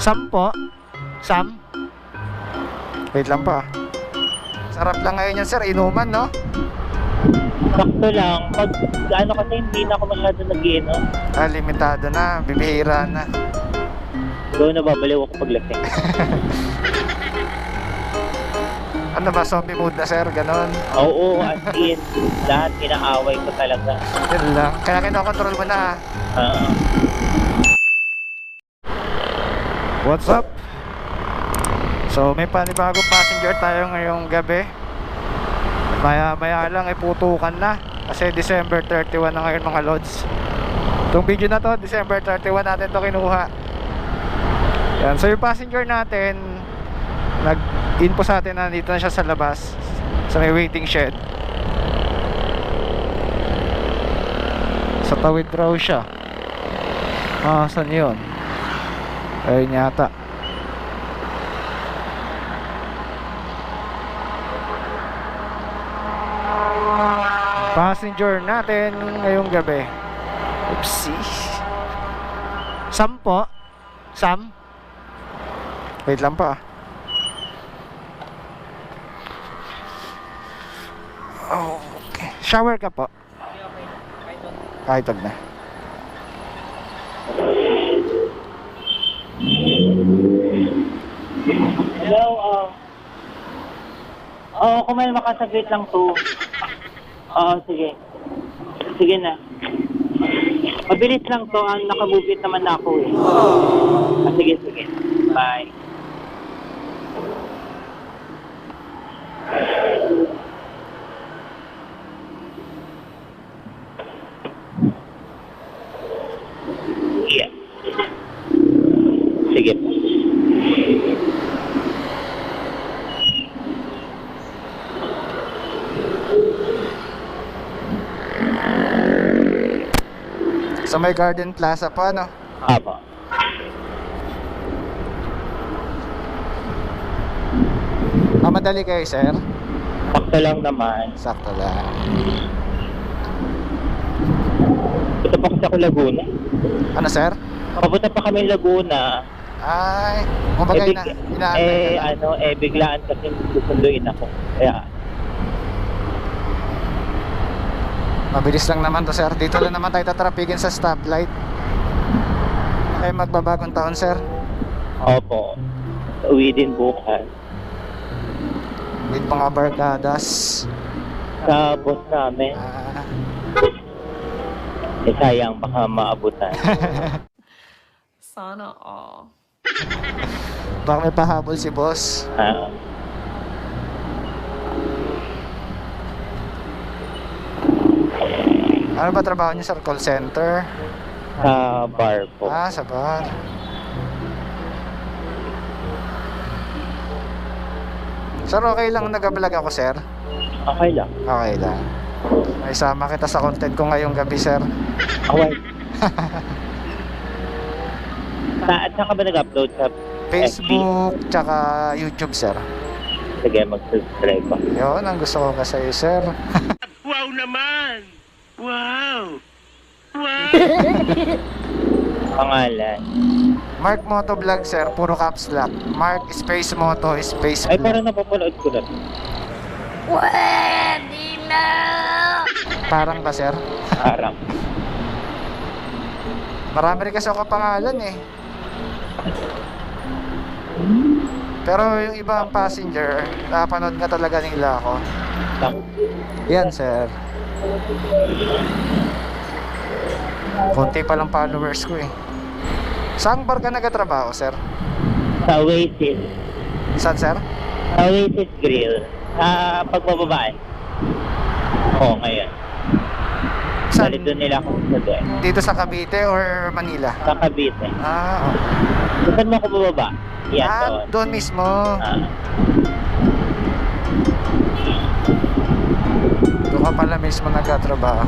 Sampo? Sam? Wait lang pa. Sarap lang ngayon yan sir, inuman no? Sakto lang. Pag ano kasi hindi na ako masyado nag-iinom. Limitado na, bibihira na. Doon nababaliw ako paglasing. Ano ba, zombie mood na sir, ganon? Oo, as in. Lahat inaaway ko talaga. Yun lang, kaya kinokontrol mo na. What's up? So may panibagong passenger tayo ngayong gabi. Maya lang putukan na. Kasi December 31 na ngayon mga lods. Itong video na to, December 31 natin to kinuha. Yan. So yung passenger natin nag-info sa atin na dito na siya sa labas, sa may waiting shed. Sa tawid raw siya. Saan yun? Ayun yata. Passenger natin ngayong gabi. Oopsie. Sam po? Sam? Wait lang pa. Okay. Shower ka po? Kahit wag na. Hello, kung may makasaglit lang to. Sige. Sige na. Mabilis lang to, nakabubit naman na ako eh. Sige. Bye. Yeah. Sige po. Sa may Garden Plaza pa, no? Apo. Madali kayo, sir? Sakto lang naman. Sakto lang. Punta pa kasi ako Laguna. Ano, sir? Papunta pa kami Laguna. Ay, kumbaga inaantay ka lang. Biglaan kasi susunduin ako. Kaya, Mabilis lang naman to, sir. Dito lang naman tayo tatrapigin sa stoplight. Ay, magbabagong taon, sir. opo. Uwi din bukas. With mga barkadas. Sa boss namin. Sayang baka maabutan. Sana all. Baka may pahabol si boss. Ano ba trabaho niyo, sir? Call center? Sa bar po. Sa bar. Sir, okay lang nag-vlog ako, sir? Okay lang. Okay lang. May sama kita sa content ko ngayong gabi, sir. Okay. Saan ka ba nag-upload sa Facebook, tsaka YouTube, sir. Sige, mag-subscribe pa. Yun, ang gusto ko kasi, sir. Wow naman! Wow! Wow! Pangalan. Mark Moto Vlog, sir. Puro caps lock. Mark Space Moto Space Ay, Vlog. parang napapanood ko na. Pwede na! Parang ba, sir? Parang. Marami rin kasi ako pangalan eh. Pero yung ibang passenger, napanood nga talaga nila ako. Yan, sir. Konti pa lang followers ko eh. Saan bar ka nagtatrabaho, sir? Sa Oasis. Saan, sir? Sa Oasis Grill. Sa pagbababaan. Oo, ngayon. Saan? Dali doon nila ako sa doon. Dito sa Cavite or Manila? Sa Cavite. Okay. Saan mo ako bababa? Yan, doon. Doon mismo. Doon ka pala mismo nagtatrabaho.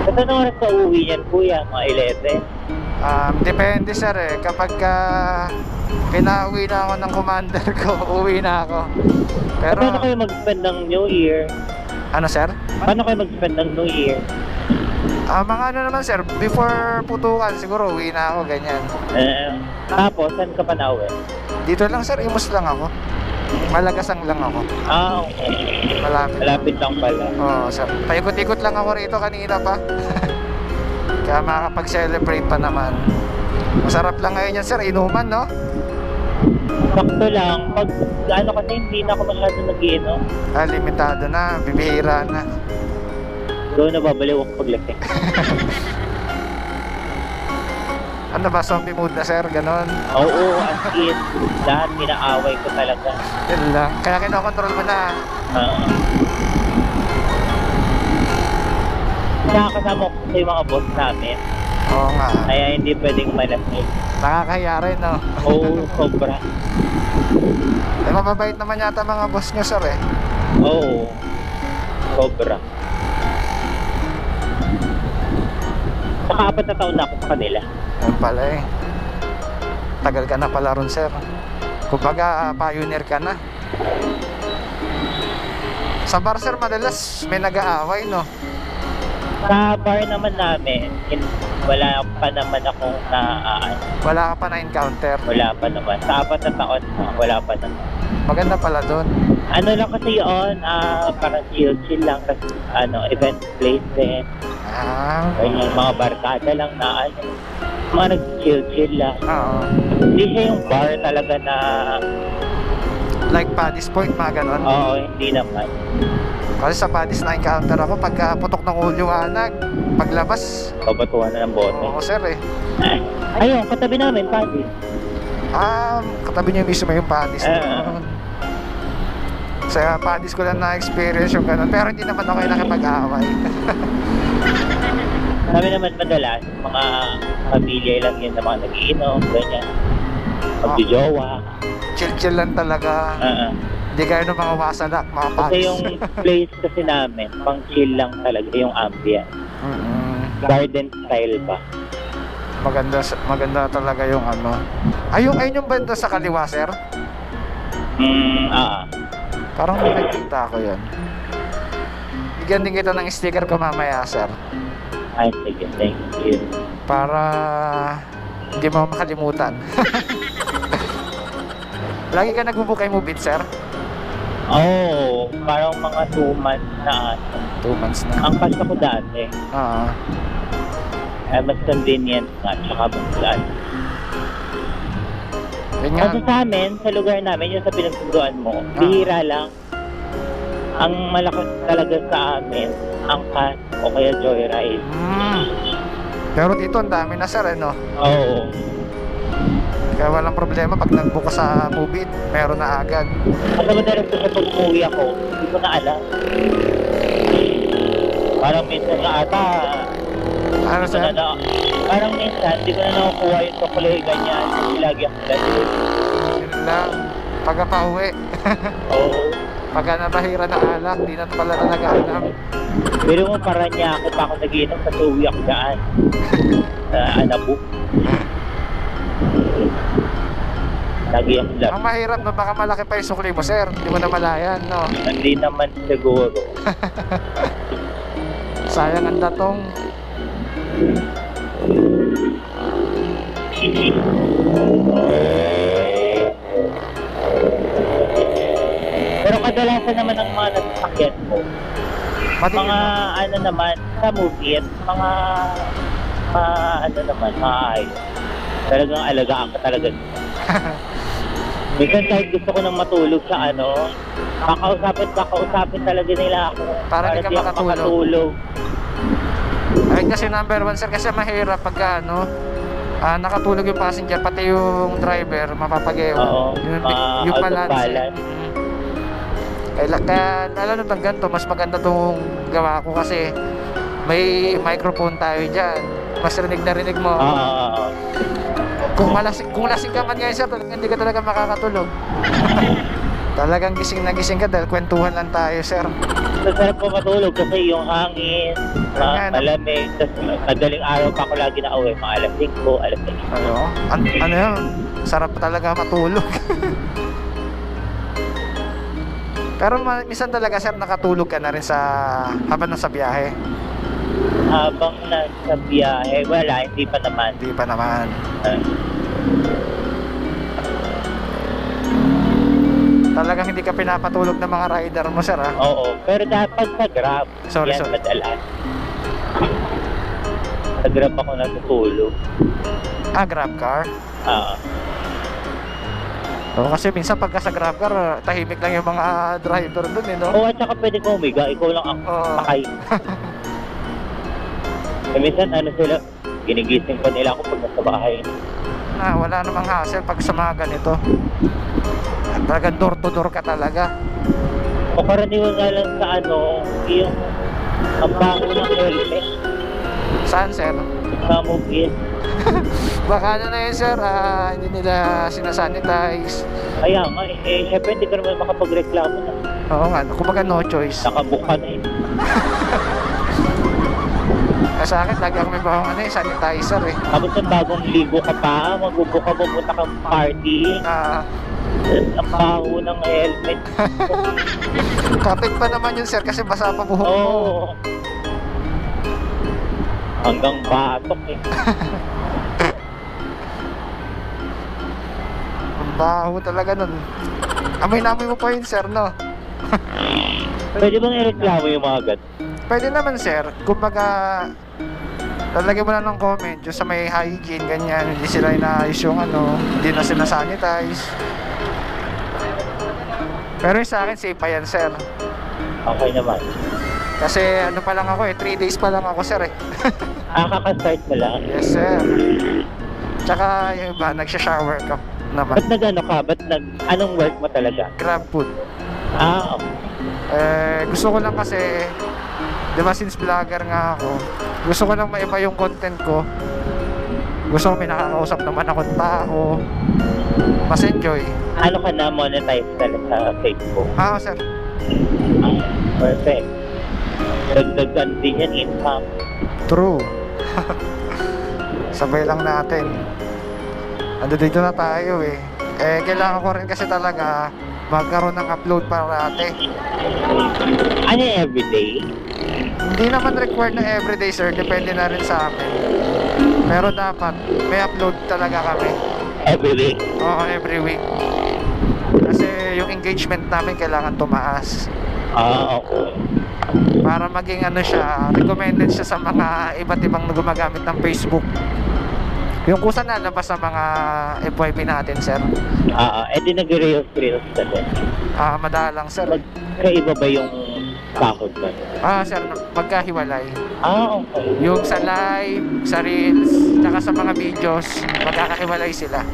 Saan na oras ka uuwi yan, kuya? Mga 11? Depende, sir eh. Kapag pinauwi na ako ng commander ko, uwi na ako. Pero Paano kayo mag-spend ng New Year? ano, sir? Paano kayo mag-spend ng New Year? Mga ano naman sir, before putukan siguro uwi na ako, ganyan. Tapos, saan ka pa nauwi? Dito lang sir, imus lang ako. Malagasang lang ako. Okay. Malapit. Malapit lang pala. Oo sir, paikot-ikot lang ako rito kanina pa. Kaya makakapag-celebrate pa naman. Masarap lang ngayon yan sir, inuman no? Sakto lang. Pag ano kasi hindi na ako masyado nag-iinom. Limitado na, bibihira na. Doon nababaliw ako paglasing. Ano ba, zombie mood na sir, ganon? Oo, as in. Lahat pinaaway ko talaga. Yun lang, kaya kinokontrol mo na. Nakakasama ko sa yung mga boss namin. Oo nga, Kaya hindi pwedeng malasing. nakakahiya rin no? Oo, sobra. Mababait naman yata mga boss nyo sir eh. Oo. Sobra. Saka 4 na taon na ako sa kanila. Yun pala eh. Tagal ka na pala ron sir. Kumbaga pioneer ka na. Sa bar sir madalas may nag-aaway no? Sa bar naman namin, wala pa naman akong Wala ka pa na-encounter. wala pa naman. Sa 4 na taon, wala pa naman. Maganda pala doon. Ano lang kasi yun, parang chill lang kasi event place din. Ganyan, mga barkada lang na mga nag-chill lang. Oo. Hindi siya yung bar talaga na, Like Paddy's Point, mga ganon. oo, hindi naman. Kasi sa Paddy's na-encounter ako pagka putok ng ulo anag. Paglabas, Kabatuhan na ng bote. oo sir eh. Ayun, katabi namin, Paddy. Katabi niyo mismo yung Paddy's. Sa Paddy's ko lang na-experience yung ganon. Pero hindi naman ako yung nakipag-aaway. Kami naman madalas, mga pamilya lang yun na mga nag-iinom, ganyan. Magjojowa. Chill-chill lang talaga. Hindi kayo ng mga wasalak, mga Kasi Paddy's. yung place kasi namin, pang chill lang talaga yung ambience. Garden style pa. Maganda talaga yung ano. Ayun yung banda sa kaliwa, sir? Parang may nakita ko yun. Bigyan din kita ng sticker ko mamaya, sir. Ay, sige, thank you. Para hindi mo makalimutan. Lagi ka nagbubukay mo beat, sir? Oo, parang mga 2 months na 2 months na. Ang cash ako dati. Oo. Mas convenient nga, tsaka mas gaan. Yun nga. Kasi sa amin, sa lugar namin, yung sa pinagsunduan mo, bihira lang. Ang malakas talaga sa amin, ang cash o kaya joyride. Pero dito ang dami na, sir, no? Oo. Kaya walang problema pag nagbuka sa movie, meron na agad. At madalas ko sa pag-uwi ako, hindi ko na alam. Parang minsan nga ata, Ano, sir? parang minsan, hindi ko na nakukuha yung tukuloy ganyan. Lagi ako ganyan. Yun lang. Pagka pauwi. Oo. Pagka nabahira ng alak, di na pala talaga alam. Pero mo parang niya ako pa ako nag-inom sa uwi ako daan. Sa Anabu. Lagi ako lang. Ang mahirap na baka malaki pa yung sukli mo, sir. Hindi mo na malayan, no? Hindi naman siguro. Sayang ang datong. Pero kadalasan naman ang mga nasasakyan mo, mga ano naman, sa movies, mga ano naman, maayos. Talagang alagaan ka talaga. Minsan kahit gusto ko nang matulog sa kakausapin talaga nila ako. Para di ka di ako makatulog. Ay, kasi number 1, sir, kasi mahirap pagka nakatulog yung passenger, pati yung driver, mapapag-ewan. Oo, Yung balance. balance. Kaya lalo nang ganito, mas maganda tong gawa ko kasi may microphone tayo dyan. Mas rinig na rinig mo. Kung lasing ka man ngayon, sir, hindi ka talaga makakatulog. Talagang gising na gising ka dahil kwentuhan lang tayo, sir. Masarap po matulog kasi yung hangin, malamig, tapos madaling araw pa ako lagi na uwi, mga alas 5, alas 6. Ano yun? Sarap talaga matulog. Pero minsan talaga, sir, nakatulog ka na rin habang nasa biyahe. Habang nasa biyahe, wala, hindi pa naman. Hindi pa naman. Ah, Talagang hindi ka pinapatulog ng mga rider mo, sir, ah. oo, pero dapat sa Grab. Sorry, yan sorry. madalas. Sa Grab ako natutulog. Ah, grab car. Ah, Oo, kasi minsan pagka sa grab car, tahimik lang yung mga driver dun, eh, no? oo, at saka pwede ka umiga, ikaw lang ang Oo. sakay. Minsan ano sila, ginigising pa nila ako pag nasa bahay. Ah, wala namang hassle pag sa mga ganito. Talagang door to door ka talaga. O karaniwan nga lang sa ano, yung ang baho ng helmet Saan, sir? sa mobile. Baka ano na yun, sir, hindi nila sinasanitize. Kaya nga, syempre hindi ka naman makapagreklamo na. Oo nga, kumbaga no choice. Nakabuka na eh. Sa akin, lagi ako may bawang sanitizer, eh. Tapos ang bagong ligo ka pa, magbubuka mo, punta kang party. Ah, Ang baho ng helmet. kapit pa naman yun, sir, kasi basa pa buhok mo. Oo. Hanggang batok eh. Ang baho talaga nun. Amoy na amoy mo pa yun, sir, no? Pwede bang ireklamo yung mga agad? Pwede naman, sir. Kumbaga, lalagyan mo na ng comment yung sa may hygiene, ganyan. Hindi sila inaayos yung ano, hindi na sila sanitize. Pero yung sa akin, safe pa yan, sir. Okay naman. Kasi ano pa lang ako, 3 days pa lang ako, sir, eh. Kakaka-start mo lang. Yes, sir. Tsaka yung iba, nagsha-shower ka naman. Ba't nag-ano ka? Ba't anong work mo talaga? Grab food. Ah, Gusto ko lang kasi, di ba since vlogger nga ako, gusto ko lang maiba yung content ko. Gusto ko may nakakausap naman akong tao. Mas enjoy. ano ka na monetize ka na sa Facebook? Ah, sir. Ah, perfect. Dagdagan din yan income. True. Sabay lang natin. Ando dito na tayo, eh. Kailangan ko rin kasi talaga magkaroon ng upload parate. Ano yung everyday? Hindi naman required na everyday, sir. Depende na rin sa akin. Pero dapat may upload talaga kami. Every week? Oo, every week. Kasi yung engagement namin kailangan tumaas. Ah, okay. Para maging ano siya, recommended siya sa mga iba't ibang gumagamit ng Facebook. Yung kusa na labas sa mga FYP natin, sir. Di nag-reels ka din. Madalang, sir. Magkaiba ba yung sahod mo? Sir, magkahiwalay. Ah, okay. Yung sa live, sa reels, tsaka sa mga videos, magkakahiwalay sila.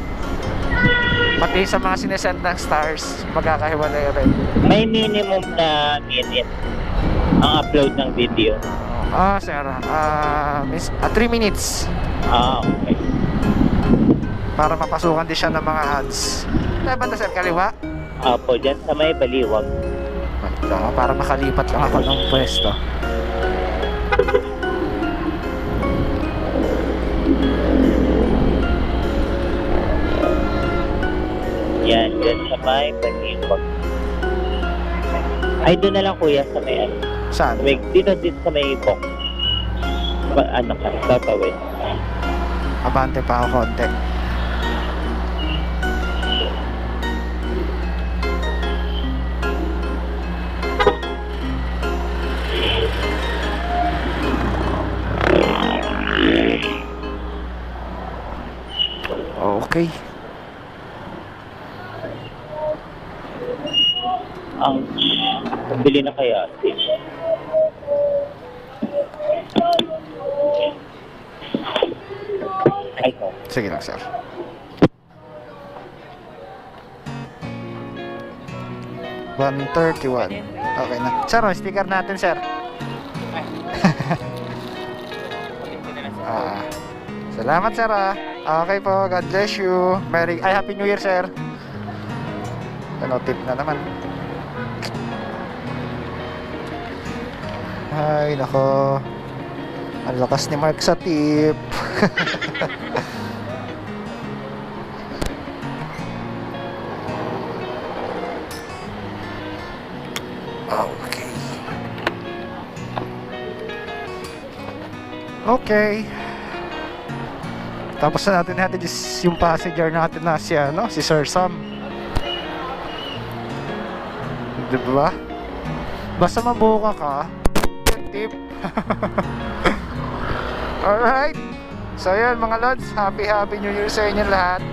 Pati sa mga sinesend ng stars, magkakahiwalay rin. May minimum na minute ang upload ng video. Sir, 3 minutes Ah, okay. para mapasukan din siya ng mga ads. Saan banda, sir? Kaliwa? Apo, dyan sa may baliwag. Para makalipat lang ako ng pwesto. Yan, dyan sa may baliwag. Ay, doon na lang kuya sa may ano. Saan? Dito sa may box. Ano ka, tatawid. Abante pa ako konti. Okay. Ang bili na kaya. Ay, no. Sige lang, sir. $131. Okay na. Sir, sticker natin, sir. Salamat, sir, Okay po, God bless you. Happy New Year, sir. Ano, tip na naman. Ay, nako. Ang lakas ni Mark sa tip. Okay. Okay. Tapos na natin yung passenger natin na si Sir Sam. Diba? Basta mabuka ka, tip. Alright. So yun mga lods, happy New Year sa inyo lahat.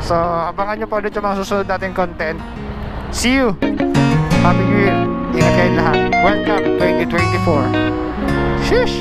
So abangan nyo pa ulit yung mga susunod natin content. See you. Happy New Year. Ingat kayo lahat. Welcome 2024. Sheesh.